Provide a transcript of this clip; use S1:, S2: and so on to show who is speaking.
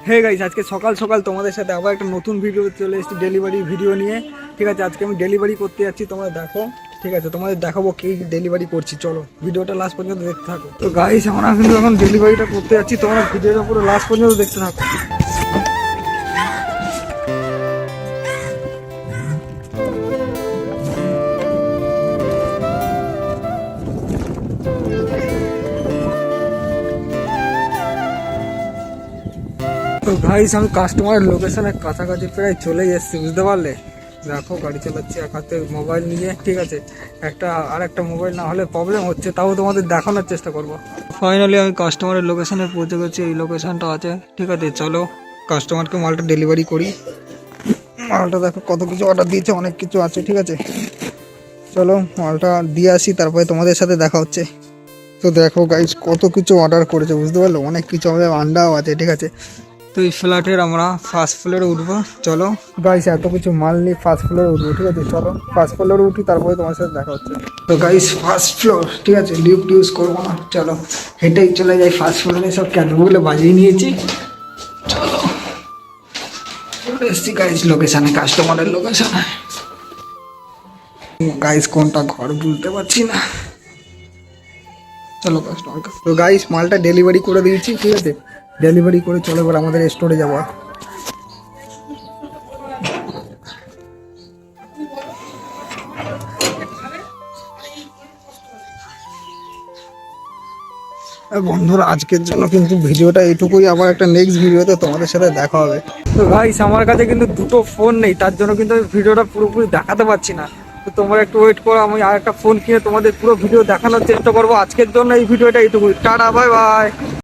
S1: Hey guys, আজকে সকাল সকাল তোমাদের সাথে আবার একটা নতুন ভিডিও চলে এসেছি, ডেলিভারি ভিডিও নিয়ে। ঠিক আছে, আজকে আমি ডেলিভারি করতে যাচ্ছি, তোমরা দেখো। ঠিক আছে, তোমাদের দেখাবো কি ডেলিভারি করছি। চলো ভিডিওটা লাস্ট পর্যন্ত দেখতে থাকো। তো গাইস, আমরা কিন্তু এখন ডেলিভারিটা করতে যাচ্ছি, তোমরা ভিডিওটা পুরো লাস্ট পর্যন্ত দেখতে থাকো। তো গাইস, আমি কাস্টমারের লোকেশনের কাছাকাছি প্রায় চলে এসেছি, বুঝতে পারলে। দেখো গাড়ি চালাচ্ছি এক হাতে মোবাইল নিয়ে। ঠিক আছে, একটা মোবাইল না হলে প্রবলেম হচ্ছে, তাও তোমাদের দেখানোর চেষ্টা করব। ফাইনালি আমি কাস্টমারের লোকেশনে পৌঁছে গেছি, এই লোকেশনটা আছে। ঠিক আছে, চলো কাস্টমারকে মালটা ডেলিভারি করি। মালটা দেখো কত কিছু অর্ডার দিয়েছে, অনেক কিছু আছে। ঠিক আছে, চলো মালটা দিয়ে আসি, তারপরে তোমাদের সাথে দেখা হচ্ছে। তো দেখো গাইস, কত কিছু অর্ডার করেছে, বুঝতে পারলো। অনেক কিছু, আমাদের আন্ডাও আছে। ঠিক আছে, তো এই ফ্ল্যাটের আমরা ফার্স্ট ফ্লোরে উঠবো। চলো গাইস, এত কিছু মাল নিয়ে ফার্স্ট ফ্লোরে উঠবো। ঠিক আছে, চলো ফার্স্ট ফ্লোরে উঠি, তারপরে তোমার সাথে দেখা হচ্ছে। তো গাইস, ফার্স্ট ফ্লোর। ঠিক আছে, লিফট ইউজ করবো না, চলো হেঁটেই চলে যাই ফার্স্ট ফ্লোরে। সব ক্যান্ডেলগুলো বাজিয়ে নিয়েছি, চলো এসছি গাইস লোকেশানে, কাস্টমারের লোকেশানে। গাইস, কোনটা ঘর বুঝতে পারছি না। চলো কাস্টমার, তো গাইস মালটা ডেলিভারি করে দিয়েছি। ঠিক আছে, ডেলিভারি করে চলো এবার আমাদের স্টোরে যাবো। বন্ধুরা, আজকের জন্য কিন্তু ভিডিওটা এইটুকুই, আবার একটা নেক্সট ভিডিওতে তোমাদের সাথে দেখা হবে। তো গাইস, আমার কাছে কিন্তু দুটো ফোন নেই, তার জন্য কিন্তু আমি ভিডিওটা পুরোপুরি দেখাতে পারছি না। তো তোমরা একটু ওয়েট করো, আমি আর একটা ফোন কিনে তোমাদের পুরো ভিডিও দেখানোর চেষ্টা করবো। আজকের জন্য এই ভিডিওটা এইটুকুই, টাটা, বাই বাই।